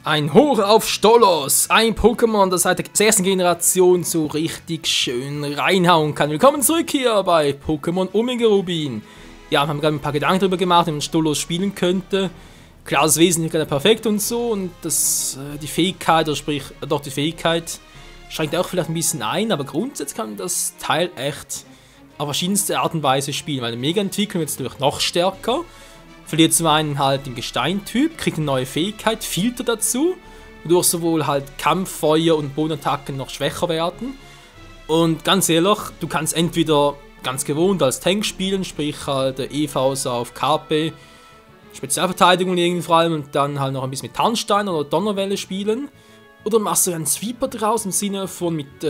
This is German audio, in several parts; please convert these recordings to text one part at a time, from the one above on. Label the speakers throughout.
Speaker 1: Ein Hoch auf Stolos, ein Pokémon, das seit der ersten Generation so richtig schön reinhauen kann. Willkommen zurück hier bei Pokémon Omega Rubin. Ja, wir haben gerade ein paar Gedanken darüber gemacht, wie man Stolos spielen könnte. Klar, das Wesen ist gerade perfekt und so, und die Fähigkeit, oder sprich, doch die Fähigkeit, schränkt auch vielleicht ein bisschen ein, aber grundsätzlich kann man das Teil echt auf verschiedenste Art und Weise spielen, weil eine Mega-Entwicklung wird natürlich noch stärker. Verliert zum einen halt den Gesteintyp, kriegt eine neue Fähigkeit, Filter dazu, wodurch sowohl halt Kampf, Feuer und Bodenattacken noch schwächer werden. Und ganz ehrlich, du kannst entweder ganz gewohnt als Tank spielen, sprich halt EVs auf KP, Spezialverteidigung legen vor allem und dann halt noch ein bisschen mit Tarnstein oder Donnerwelle spielen. Oder machst du einen Sweeper draus im Sinne von mit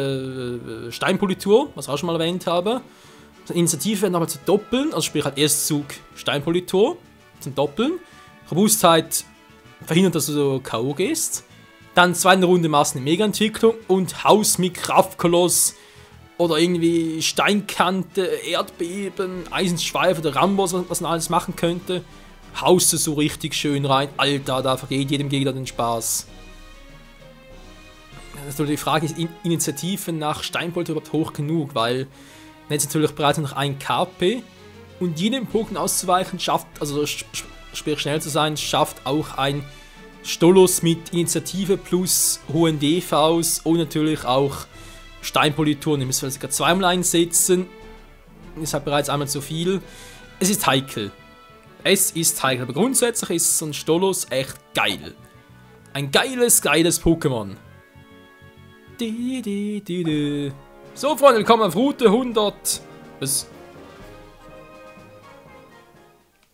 Speaker 1: Steinpolitur, was ich auch schon mal erwähnt habe. Die Initiative werden nochmal zu doppeln, also sprich halt Erstzug Steinpolitur zum Doppeln. Robustheit verhindert, dass du so K.O. gehst. Dann zweite Runde machst du eine Mega-Entwicklung und Haus mit Kraftkoloss oder irgendwie Steinkante, Erdbeben, Eisenschweif oder Rambos, was man alles machen könnte. Haust du so richtig schön rein. Alter, da vergeht jedem Gegner den Spaß. Also die Frage ist, Initiative nach Steinpolitur überhaupt hoch genug, weil jetzt natürlich bereits noch ein KP und jedem Pokémon auszuweichen schafft, also sprich schnell zu sein, schafft auch ein Stolos mit Initiative plus hohen DVs und natürlich auch Steinpolituren. Ihr müsst vielleicht sogar zweimal einsetzen. Ist halt bereits einmal zu viel. Es ist heikel. Es ist heikel, aber grundsätzlich ist so ein Stolos echt geil. Ein geiles Pokémon. So, Freunde, willkommen auf Route 100 bis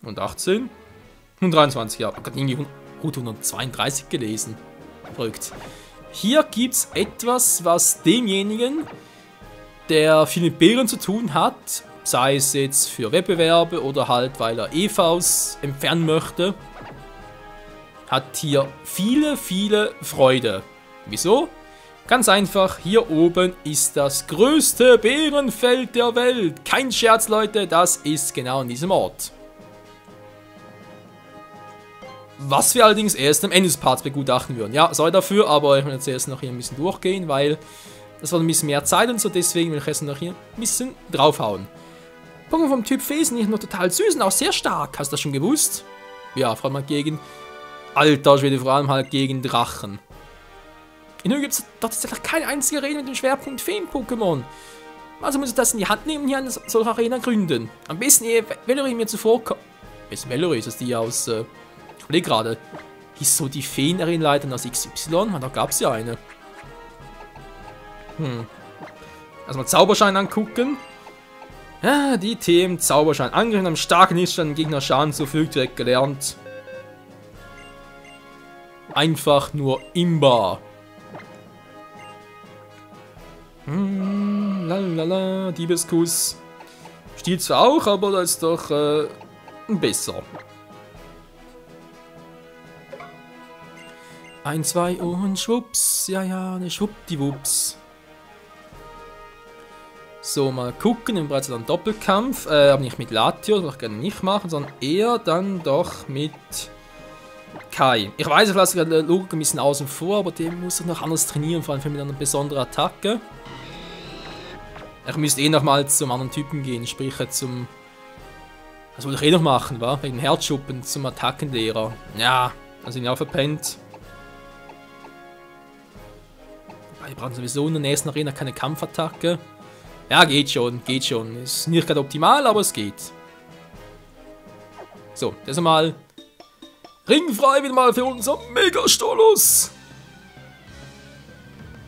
Speaker 1: 118 und 23, ja. Ich habe gerade irgendwie Route 132 gelesen. Verrückt. Hier gibt es etwas, was demjenigen, der viel mit Bären zu tun hat, sei es jetzt für Wettbewerbe oder halt, weil er EVs entfernen möchte, hat hier viele Freude. Wieso? Ganz einfach, hier oben ist das größte Bärenfeld der Welt. Kein Scherz, Leute, das ist genau in diesem Ort. Was wir allerdings erst am Ende des Parts begutachten würden. Ja, sorry dafür, aber ich will jetzt erst noch hier ein bisschen durchgehen, weil das war ein bisschen mehr Zeit und so, deswegen will ich jetzt noch hier ein bisschen draufhauen. Pokémon vom Typ Fee sind nicht nur total süß und auch sehr stark. Hast du das schon gewusst? Ja, vor allem halt gegen... Alter Schwede, vor allem halt gegen Drachen. In Höhe gibt es dort tatsächlich keine einzige Arena mit dem Schwerpunkt Feen-Pokémon. Also muss ich das in die Hand nehmen, hier eine solche Arena gründen. Am besten ehe Valerie mir zuvorkommt. Ist Valerie, ist das die aus, ich überlege gerade. Hieß so die Feen-Arenaleiterin aus XY? Da gab es ja eine. Erstmal Zauberschein angucken. Ja, die Themen Zauberschein. Angriff mit einem starken Hilfsstand Gegner Schaden zufügt, direkt gelernt. Einfach nur imbar. Lalala, Diebeskuss. Stiehlt zwar auch, aber das ist doch besser. 1, 2 und schwupps. Ja, ne schwuppdiwupps. So, mal gucken. Wir haben bereits einen Doppelkampf. Aber nicht mit Latios, das würde ich gerne nicht machen, sondern eher dann doch mit Kai. Ich weiß, ich lasse gerade Logik ein bisschen außen vor, aber der muss doch noch anders trainieren, vor allem mit einer besonderen Attacke. Ich müsste eh nochmal zum anderen Typen gehen, sprich zum... Das wollte ich eh noch machen, wa? Wegen Herzschuppen zum Attackenlehrer. Ja, also ihn auch verpennt. Wir brauchen sowieso in der nächsten Arena keine Kampfattacke. Ja, geht schon. Ist nicht gerade optimal, aber es geht. So, das einmal... Ringfrei wieder mal für unser Mega-Stolos.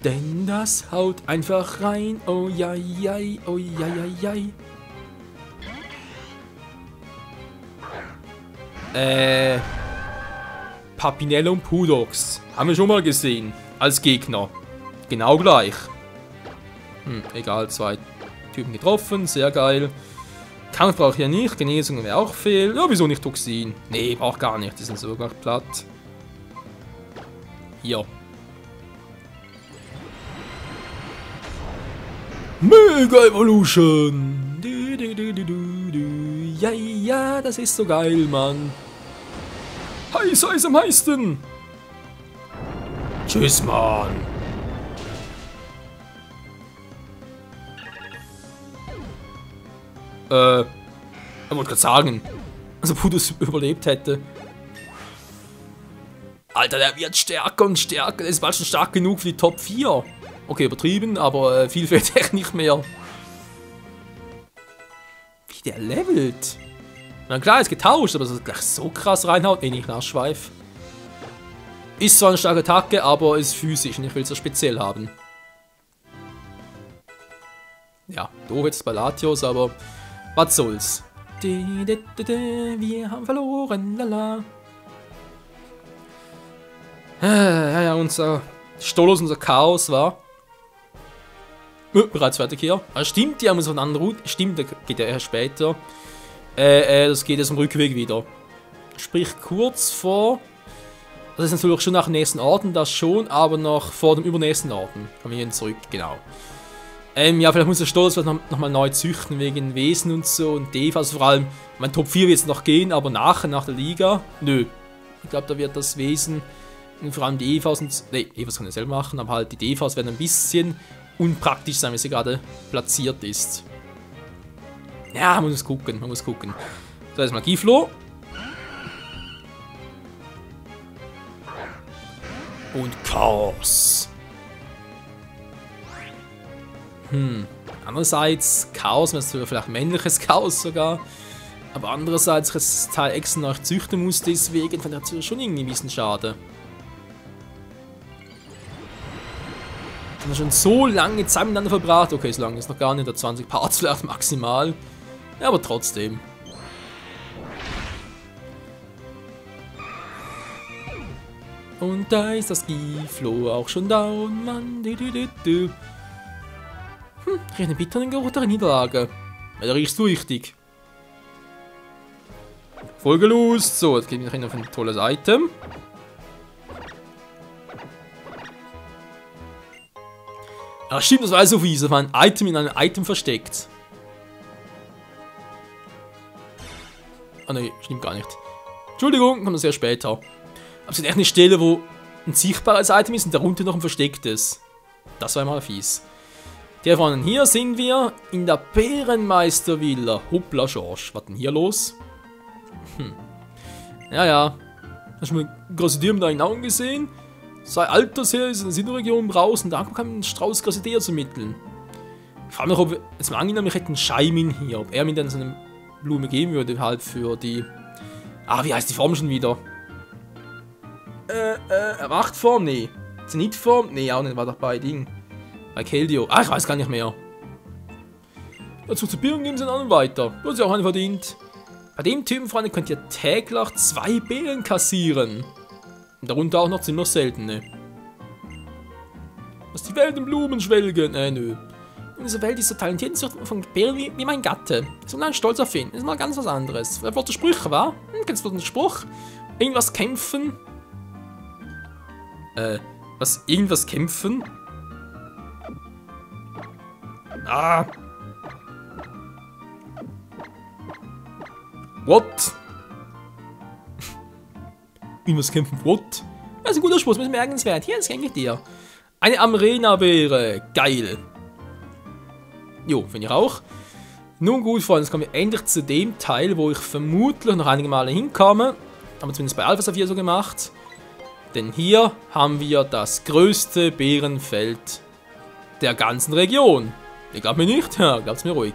Speaker 1: Denn das haut einfach rein. Oh ja, oh ja. Papinello und Pudox. Haben wir schon mal gesehen. Als Gegner. Genau gleich. Egal, 2 Typen getroffen. Sehr geil. Kampf brauche ich ja nicht. Genesung wäre auch fehl. Ja, wieso nicht Toxin? Nee, braucht gar nicht. Die sind sogar platt. Hier. Mega Evolution! Ja, das ist so geil, Mann. Heiß am meisten! Tschüss, Mann. Ich wollte gerade sagen, also Pudus überlebt hätte. Alter, der wird stärker und stärker. Der ist bald schon stark genug für die Top 4. Okay, übertrieben, aber viel fehlt echt nicht mehr. Wie der levelt. Na klar, ist getauscht, aber dass es gleich so krass reinhaut. Nicht Nachschweif. Ist zwar eine starke Attacke, aber ist physisch und ich will es ja speziell haben. Ja, doof jetzt bei Latios, aber was soll's. Wir haben verloren, lala. Ja, unser Stolos, unser Chaos war. Bereits fertig hier. Ah, stimmt, die haben uns von anderen Route. Stimmt, da geht ja erst später. Das geht jetzt am Rückweg wieder. Sprich, kurz vor. Das ist natürlich schon nach dem nächsten Orten, das schon, aber noch vor dem übernächsten Orten. Kommen wir hier zurück, genau. Ja, vielleicht muss der Stolz nochmal neu züchten, wegen Wesen und so und Deva. Also vor allem, mein Top 4 wird es noch gehen, aber nachher, nach der Liga, nö. Ich glaube, da wird das Wesen und vor allem die EVs und. Ne, EVs kann ich selber machen, aber halt die DVs werden ein bisschen unpraktisch sein, wenn sie gerade platziert ist. Ja, man muss gucken, man muss gucken. So, erstmal Giflo. Und Chaos. Andererseits, Chaos, das ist vielleicht männliches Chaos sogar. Aber andererseits, ich das Teil extra noch züchten muss, deswegen fand ich das schon irgendwie ein bisschen schade. Wir haben schon so lange Zeit miteinander verbracht. Okay, so lange ist noch gar nicht, 20 Parts vielleicht maximal. Ja, aber trotzdem. Und da ist das Giflo auch schon down, Mann. Ich rieche eine bittere Geruch der Niederlage. Ja, da riechst du richtig. Folge los. So, jetzt geben wir noch ein tolles Item. Ja, stimmt, das war so fies. Das war ein Item in einem Item versteckt. Ah, ne, stimmt gar nicht. Entschuldigung, kommt das erst später. Aber es ist echt eine Stelle, wo ein sichtbares Item ist und darunter noch ein verstecktes. Das war mal fies. Der vorne, hier sind wir in der Bärenmeistervilla. Hoppla, George. Was denn hier los? Ja. Hast du mal Grossidee mit deinen Augen gesehen? Sei alters her ist in der Sinnoregion raus und da kann man einen Strauß Grossidee zu mitteln. Ich frage mich, ob jetzt mal angenommen, ich hätte einen Scheimin hier, ob er mir dann so eine Blume geben würde, halt für die. Ah, wie heißt die Form schon wieder? Machtform? Nee. Zenitform? Nee, auch nicht, war doch bei Ding. Bei Keldeo. Ah, ich weiß gar nicht mehr. Dazu zu Beeren geben sie einen weiter. Du hast ja auch einen verdient. Bei dem Typen, Freunde, könnt ihr täglich 2 Beeren kassieren. Und darunter auch noch ziemlich seltene. Dass die Welt in Blumen schwelgen. Nö. In dieser Welt ist so talentiert von Beeren wie mein Gatte. Ich bin stolz auf ihn. Das ist mal ganz was anderes. Wer wollte Sprüche, wa? Kennst du den Spruch? Irgendwas kämpfen? Was? Irgendwas kämpfen? Ah. What? Irgendwas kämpfen? What? Das ist ein guter Spruch, das ist merkenswert. Hier, das kenne ich dir. Eine Amrena-Beere. Geil. Jo, finde ich auch. Nun gut, Freunde, jetzt kommen wir endlich zu dem Teil, wo ich vermutlich noch einige Male hinkomme. Haben wir zumindest bei Alpha Saphir so gemacht. Denn hier haben wir das größte Bärenfeld der ganzen Region. Ihr glaubt mir nicht? Ja, glaubt's mir ruhig.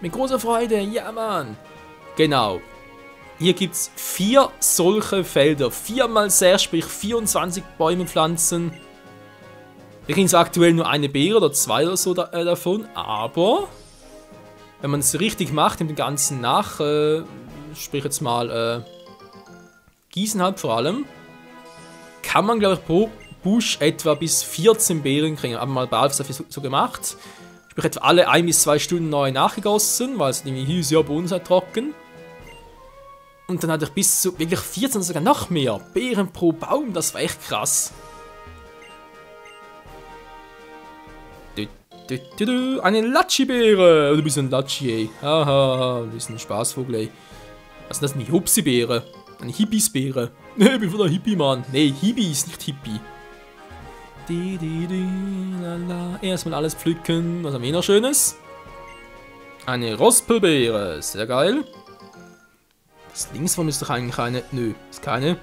Speaker 1: Mit großer Freude, ja Mann. Genau. Hier gibt es 4 solche Felder. 4 mal 6, sprich 24 Bäume pflanzen. Wir kriegen so aktuell nur eine Beere oder 2 oder so davon. Aber wenn man es richtig macht, in dem Ganzen nach, sprich jetzt mal Gießen halt vor allem, kann man glaube ich pro Busch etwa bis 14 Beeren kriegen. Haben wir mal bei Alpha so gemacht. Sprich etwa alle 1 bis 2 Stunden neu nachgegossen, weil es irgendwie hieß, ja, bei uns halt trocken. Und dann hatte ich bis zu wirklich 14 oder sogar noch mehr Beeren pro Baum. Das war echt krass. Eine Latschi-Beere. Du bist ein Latschi, ey. Haha, du bist ein Spaßvogel, ey. Was ist das, eine Hupsi-Beere? Eine Hippis-Beere. Ne, ich bin von der Hippie, Mann. Ne, Hippie ist nicht Hippie. Erstmal alles pflücken. Was haben wir noch Schönes? Eine Rospelbeere. Sehr geil. Das links von ist doch eigentlich keine. Nö, ist keine.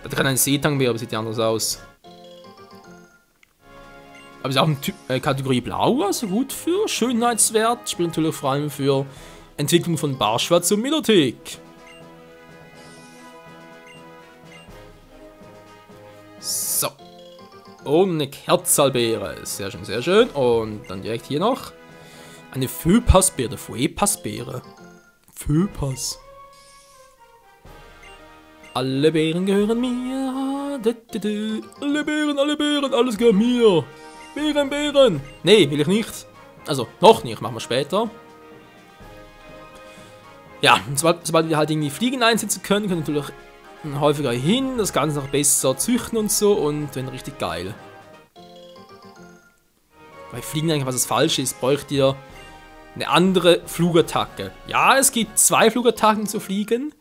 Speaker 1: Da kann eine Seetangbeere, aber sieht ja anders aus. Aber ist auch eine Kategorie Blau, also gut für Schönheitswert. Spielt natürlich vor allem für Entwicklung von Barschwert zur Melothek. So. Und eine Kerzalbeere. Sehr schön, sehr schön. Und dann direkt hier noch eine Föpasbeere. Fuepasbeere. Föpas. Alle Beeren gehören mir. Alle Beeren, alles gehört mir. Beeren, Beeren. Nee, will ich nicht. Also, noch nicht, machen wir später. Ja, und sobald wir halt irgendwie Fliegen einsetzen können wir natürlich häufiger hin, das Ganze noch besser züchten und so und wenn richtig geil. Bei Fliegen eigentlich, was das falsch ist, bräucht ihr eine andere Flugattacke. Ja, es gibt 2 Flugattacken zu fliegen.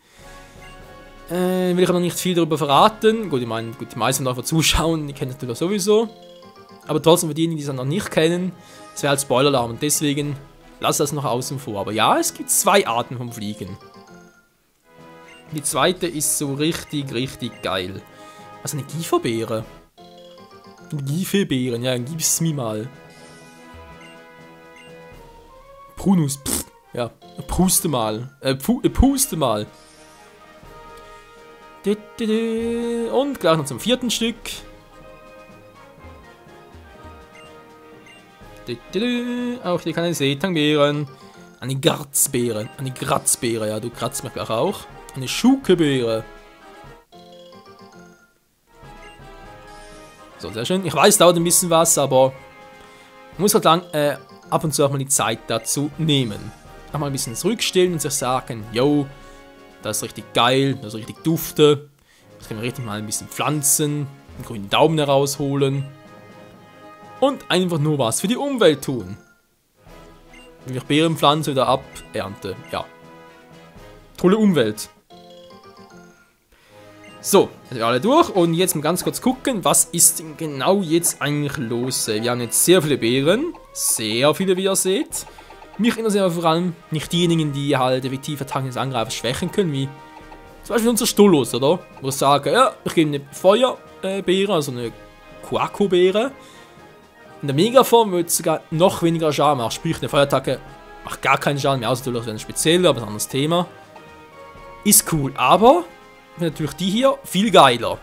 Speaker 1: Will ich aber noch nicht viel darüber verraten. Gut, ich meine, die meisten davon zuschauen, die kennen das natürlich sowieso. Aber trotzdem für diejenigen, die es noch nicht kennen, es wäre halt Spoiler-Alarm und deswegen lass das noch außen vor. Aber ja, es gibt 2 Arten vom Fliegen. Die zweite ist so richtig, richtig geil. Was, eine Gieferbeere? Gieferbeeren, ja, gib's mir mal. Prunus, pff, ja, puste mal. Puste mal. Und gleich noch zum 4. Stück. Auch hier kann eine Seetangbeeren. Eine Gratzbeere. Eine Gratzbeere, ja, du kratzt mich gleich auch. Eine Schukebeere. So, sehr schön. Ich weiß, es dauert ein bisschen was, aber man muss halt lang, ab und zu auch mal die Zeit dazu nehmen. Auch mal ein bisschen zurückstellen und sich sagen, yo, das ist richtig geil, das ist richtig dufte. Das können wir richtig mal ein bisschen pflanzen, einen grünen Daumen herausholen. Und einfach nur was für die Umwelt tun. Wenn ich Beeren pflanze oder abernte, ja. Tolle Umwelt. So, sind wir alle durch und jetzt mal ganz kurz gucken, was ist denn genau jetzt eigentlich los? Wir haben jetzt sehr viele Beeren, sehr viele, wie ihr seht. Mich interessieren vor allem nicht diejenigen, die halt effektiv Attacken des Angreifers schwächen können, wie zum Beispiel unser Stolos, oder? Wo ich sage, ja, ich gebe eine Feuerbeere, also eine Quaco-Beere. In der Megaform wird es sogar noch weniger Schaden machen, sprich eine Feuerattacke macht gar keinen Schaden mehr, außer natürlich eine spezielle, aber ein anderes Thema. Ist cool, aber natürlich die hier viel geiler.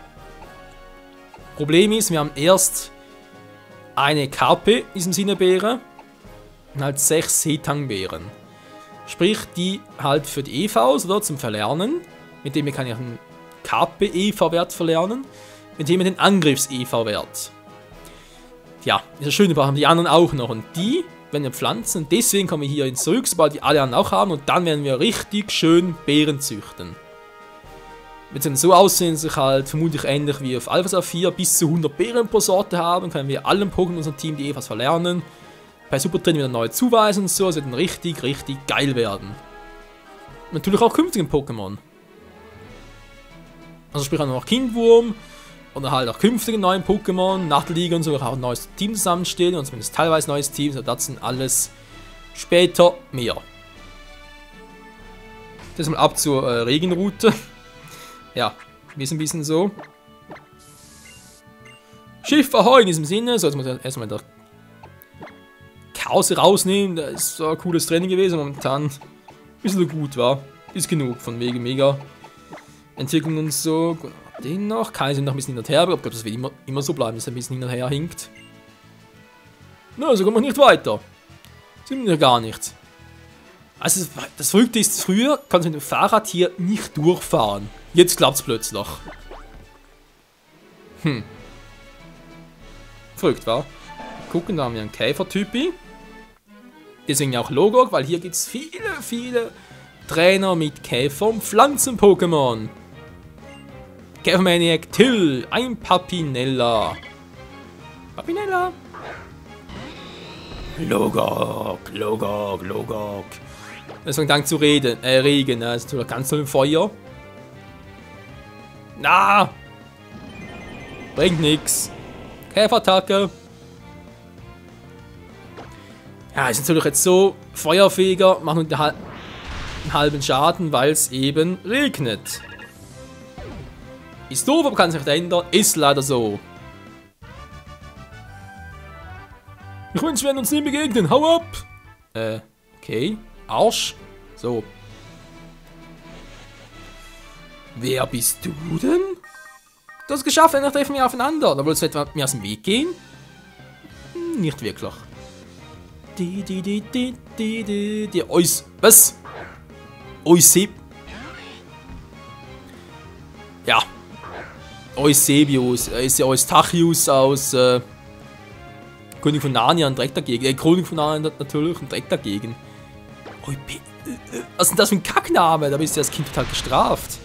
Speaker 1: Problem ist, wir haben erst eine Karpe in diesem Sinne Beere und halt 6 Seetangbeeren. Sprich, die halt für die EVs oder zum Verlernen, mit dem kann ich einen Karpe-EV-Wert verlernen, mit dem den Angriffs-EV-Wert. Ja, ist ja schön, wir haben die anderen auch noch und die werden wir pflanzen. Deswegen kommen wir hier zurück, sobald die alle anderen auch haben und dann werden wir richtig schön Beeren züchten. Wenn sie so aussehen, sich halt vermutlich ähnlich wie auf Alpha Saphir bis zu 100 Beeren pro Sorte haben, können wir allen Pokémon in unserem Team die EVs verlernen. Bei Super Training wieder neue zuweisen und so, es wird dann richtig, richtig geil werden. Und natürlich auch künftigen Pokémon. Also sprich auch noch Kindwurm oder halt auch künftige neuen Pokémon, Nachtliga und so, auch ein neues Team zusammenstellen und zumindest teilweise neues Team, so das sind alles später mehr. Das mal ab zur Regenroute. Ja, wir sind ein bisschen so. Schiff ahoi in diesem Sinne. So, jetzt muss ich erstmal der Chaos rausnehmen. Das ist so ein cooles Training gewesen. Momentan ist so gut, war. Ist genug von wegen mega Entwicklung und so. Gut, den noch. Keine sind noch ein bisschen hin und her. Aber ich glaube, das wird immer so bleiben, dass er ein bisschen hin und her hinkt. Na, so kommen wir nicht weiter. Sind wir gar nicht. Also, das Verrückte ist, früher kannst du mit dem Fahrrad hier nicht durchfahren. Jetzt klappt es plötzlich. Verrückt, wa? Gucken, da haben wir einen Käfertypi. Deswegen auch Logok, weil hier gibt es viele, viele Trainer mit Käfer- und Pflanzen-Pokémon. Käfermaniac Till, ein Papinella. Papinella. Logok, Logok, Logok. Es fängt an zu regen, das ist natürlich ganz toll im Feuer. Na! Bringt nix. Käferattacke. Ja, ist natürlich jetzt so. Feuerfeger machen einen halben Schaden, weil es eben regnet. Ist doof, aber kann sich nicht ändern. Ist leider so. Ich wünsche, wir werden uns nie begegnen. Hau ab! Okay. Arsch. So. Wer bist du denn? Du hast es geschafft, dann treffen wir aufeinander. Da wolltest du mir aus dem Weg gehen? Nicht wirklich. Was? Euseb. Ja. Eusebius. Ist ja Eustachius aus König von Narnia und direkt dagegen. König von Narnia natürlich und direkt dagegen. Was ist denn das für ein Kackname? Da bist du als Kind total gestraft.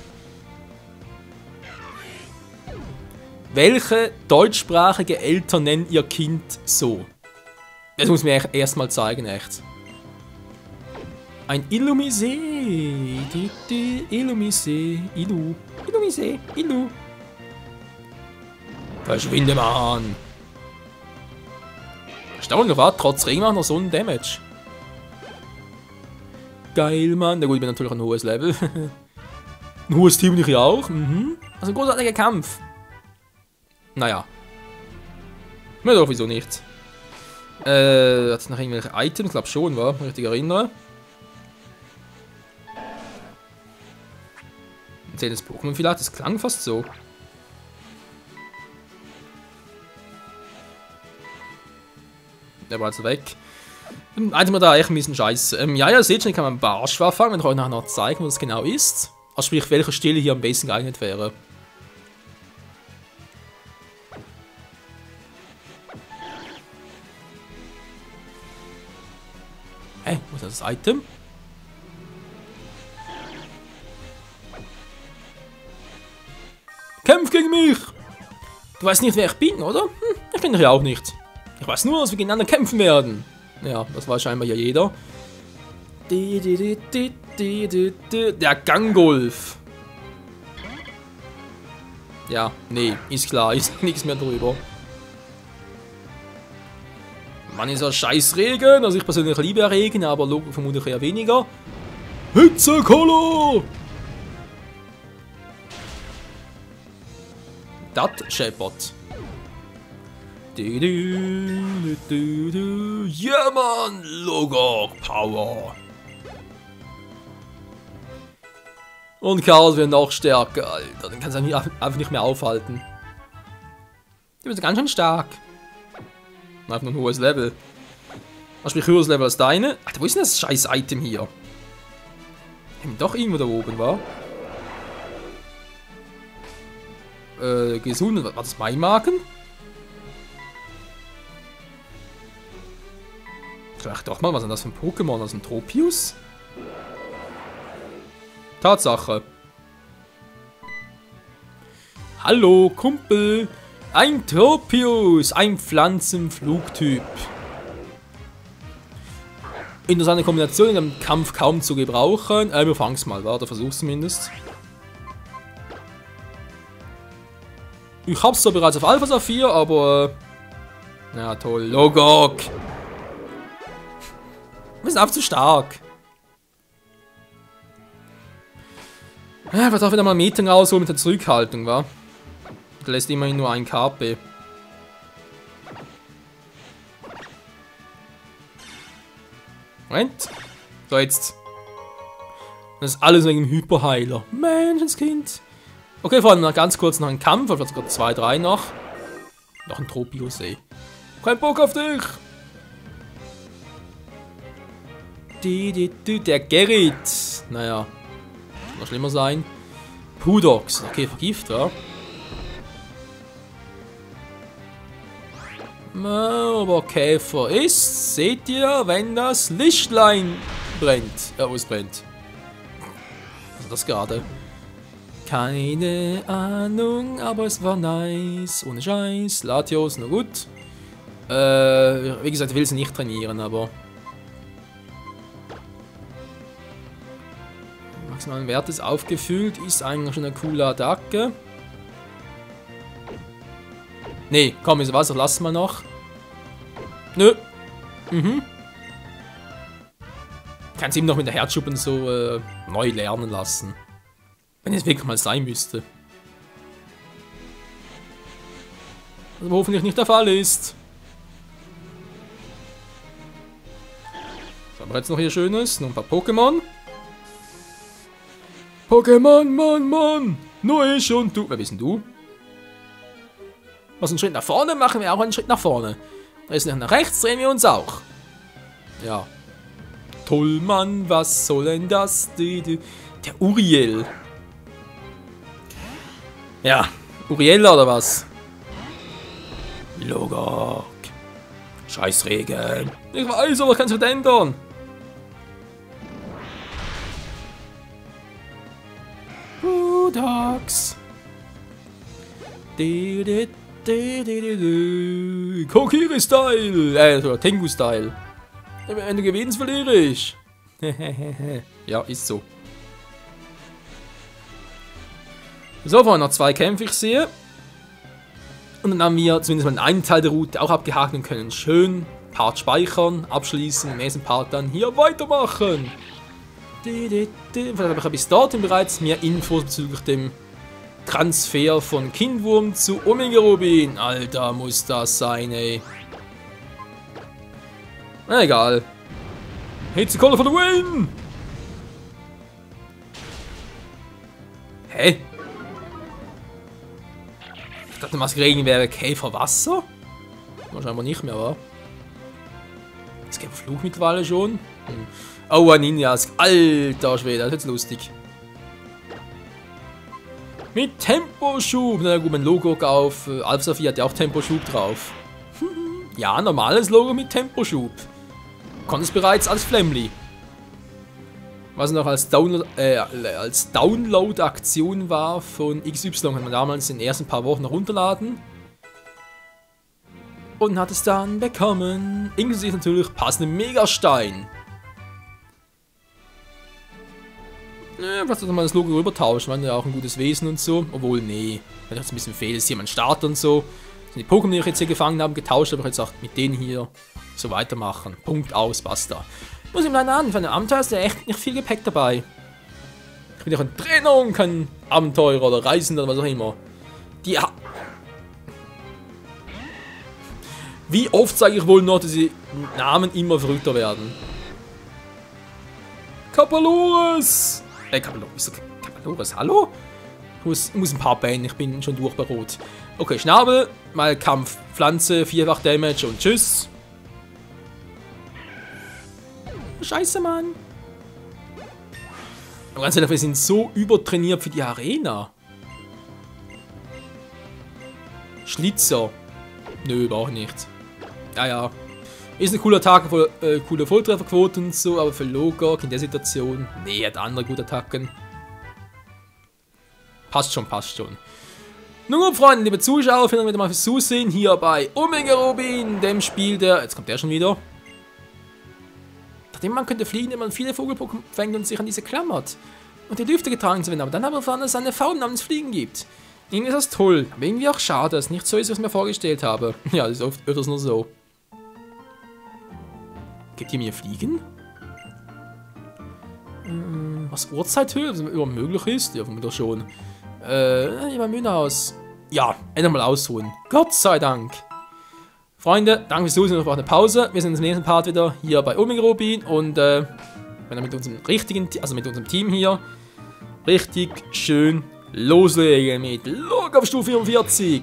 Speaker 1: Welche deutschsprachige Eltern nennen ihr Kind so? Das muss mir erstmal zeigen, echt. Ein Illumise. Illumise. Illumise. Illu. Verschwinde, Mann. Erstaunlich, war trotz Regen auch noch so ein Damage. Geil, Mann. Na gut, ich bin natürlich ein hohes Level. Ein hohes Team bin ich ja auch. Mhm. Also ein großartiger Kampf. Naja. Na doch, wieso nicht? Hat es noch irgendwelche Items? Ich glaube schon, war, wenn ich richtig erinnere. Ein zählendes Pokémon vielleicht? Das klang fast so. Der war also weg. Eins mal da echt ein bisschen scheiße. Ja, ihr seht schon, ich kann einen Barschwar fangen, wenn ich euch nachher noch zeigen, was es genau ist. Also sprich, welche Stelle hier am besten geeignet wäre. Hä? Was ist das Item? Kämpf gegen mich! Du weißt nicht, wer ich bin, oder? Ich bin doch ja auch nicht. Ich weiß nur, dass wir gegeneinander kämpfen werden. Ja, das weiß scheinbar ja jeder. Der Gangolf. Ja, nee, ist klar, ist nichts mehr drüber. Mann, ist ja scheiß Regen. Also ich persönlich liebe Regen, aber Logo vermutlich eher weniger. Hitzekoller! Das scheppert. Ja, Mann! Logo Power! Und Chaos wird noch stärker, Alter. Den kannst du einfach nicht mehr aufhalten. Du bist ganz schön stark. Einfach nur ein hohes Level. Was sprich höheres Level als deine? Alter, wo ist denn das scheiß Item hier? Doch irgendwo da oben, wa? Gesund, war das Maimarken? Vielleicht doch mal, was ist das für ein Pokémon? Das ist ein Tropius? Tatsache. Hallo, Kumpel. Ein Tropius, ein Pflanzenflugtyp. Interessante Kombination, in einem Kampf kaum zu gebrauchen. Wir fangen's mal, wa? Oder versuch's zumindest. Ich hab's zwar bereits auf Alpha Saphir, aber... ja, toll. Logok! Wir sind einfach zu stark. Ja, wird auch wieder mal ein Meeting rausholen mit der Zurückhaltung, wa? Der lässt immerhin nur ein KP. Moment. So, jetzt. Das ist alles wegen dem Hyperheiler. Menschenskind. Okay, vor allem noch ganz kurz noch ein Kampf, vielleicht sogar 2, 3 noch. Noch ein Tropius, ey. Kein Bock auf dich! Der Gerrit. Naja. Kann noch schlimmer sein. Pudox. Okay, Vergift, ja. Aber Käfer ist, seht ihr, wenn das Lichtlein brennt. Ausbrennt. Was ist das gerade? Keine Ahnung, aber es war nice. Ohne Scheiß. Latios, na gut. Wie gesagt, ich will sie nicht trainieren, aber... maximalen Wert ist aufgefüllt. Ist eigentlich schon eine coole Attacke. Nee, komm, ist was, lass mal noch. Nö. Kannst ihm noch mit der Herzschuppe so neu lernen lassen. Wenn es wirklich mal sein müsste. Was hoffentlich nicht der Fall ist. Was haben wir jetzt noch hier Schönes? Noch ein paar Pokémon. Pokémon, Mann. Nur ich und du. Wer bist denn du? Was, einen Schritt nach vorne machen wir auch einen Schritt nach vorne. Da ist nach rechts, drehen wir uns auch. Ja. Toll, Mann, was soll denn das? Der Uriel. Ja, Uriel oder was? Logok. Scheiß Regen. Ich weiß, aber kannst du das ändern? Budax. Kokiri-Style. Tengu-Style. Wenn du gewinnst, verliere ich. Ja, ist so. So, vorhin noch 2 Kämpfe, ich sehe. Und dann haben wir zumindest mal einen Teil der Route auch abgehakt und können schön Part speichern, abschließen, im nächsten Part dann hier weitermachen. Vielleicht habe ich bis dorthin bereits mehr Infos bezüglich dem Transfer von Kindwurm zu Omega Rubin. Alter, muss das sein, ey. Na egal. Hits the Caller for the win! Hä? Ich dachte, Masqueraden wäre Käferwasser? Wahrscheinlich nicht mehr, wa? Es gibt Fluch mittlerweile schon. Oh, ein Ninjas. Alter Schwede, das ist jetzt lustig. Mit Temposchub. Na gut, mein Logo auf Alpha Sophie hat ja auch Temposchub drauf. Ja, normales Logo mit Temposchub. Kommt es bereits als Flamly. Was noch als Download-Aktion war von XY, hat man damals in den ersten paar Wochen runterladen. Und hat es dann bekommen. Inklusive natürlich passenden Megastein. Vielleicht sollte man das Logo rübertauschen, man ja auch ein gutes Wesen und so. Obwohl, nee, wenn jetzt ein bisschen fehlt, ist hier mein Starter und so. Die Pokémon, die ich jetzt hier gefangen habe, getauscht, aber ich jetzt auch mit denen hier so weitermachen. Punkt aus, basta. Muss ich mal an, für eine Abenteuer ist ja echt nicht viel Gepäck dabei. Ich bin ja kein Trainer und kein Abenteurer oder Reisender oder was auch immer. Wie oft sage ich wohl noch, dass die Namen immer verrückter werden? Kapaloris! Kapaloris, hallo? Ich muss ein paar bannen, ich bin schon durch bei Rot. Okay, Schnabel, mal Kampf, Pflanze, 4-fach Damage und tschüss. Scheiße, Mann. Aber ganz ehrlich, wir sind so übertrainiert für die Arena. Schlitzer. Nö, auch nicht. Ja. Ist ein cooler Tag, coole Volltrefferquote und so, aber für Logok in der Situation, nee, hat andere gute Attacken. Passt schon. Nun gut, Freunde, liebe Zuschauer, vielen Dank wieder mal fürs Zusehen hier bei Omega Rubin, dem Spiel der... Jetzt kommt der schon wieder. Nachdem man könnte fliegen, wenn man viele Vogelpokémon fängt und sich an diese klammert. Und die Lüfte getragen zu werden, aber dann aber vorne es eine Faun namens Fliegen gibt. Irgendwie ist das toll, aber irgendwie auch schade, dass es nicht so ist, was ich mir vorgestellt habe. Ja, das ist oft öfters nur so. Gibt ihr mir Fliegen? Was Uhrzeithöhe, was überhaupt möglich ist? Ja, vermutlich schon. Mein Mühlenhaus. Ja, endlich mal ausruhen. Gott sei Dank. Freunde, danke fürs Zusehen, noch eine Pause. Wir sind im nächsten Part wieder hier bei Omega Rubin und wenn wir mit unserem mit unserem Team hier richtig schön loslegen mit Log auf Stufe 44,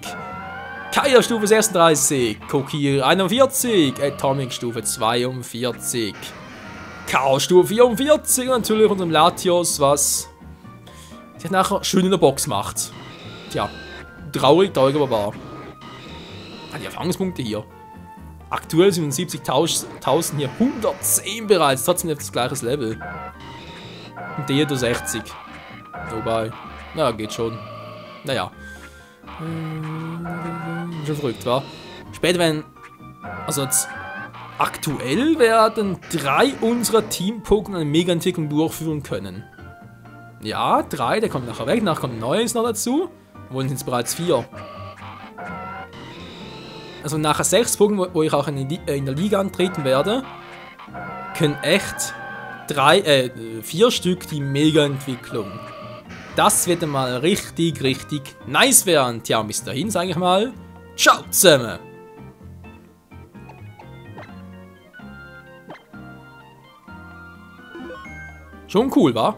Speaker 1: Kai auf Stufe 36, Kokiri 41, Atomic Stufe 42, Chaos Stufe 44 und natürlich unserem Latios, was sich nachher schön in der Box macht. Tja, traurig, aber wahr. Die Erfahrungspunkte hier. Aktuell sind 70.000 hier 110 bereits, trotzdem auf das gleiche Level. Und der hier 60. Wobei, na, geht schon. Naja. Schon verrückt, wa? Später werden, also jetzt, aktuell werden 3 unserer Team-Pokémon eine Mega-Entwicklung durchführen können. Ja, 3, der kommt nachher weg, nachher kommt ein neues noch dazu. Wohl sind es bereits 4. also nachher 6 Pokémon, wo ich auch in der Liga antreten werde, können echt 4 Stück die Mega-Entwicklung. Das wird dann mal richtig, richtig nice werden. Tja, und bis dahin sage ich mal, ciao zusammen! Schon cool, wa?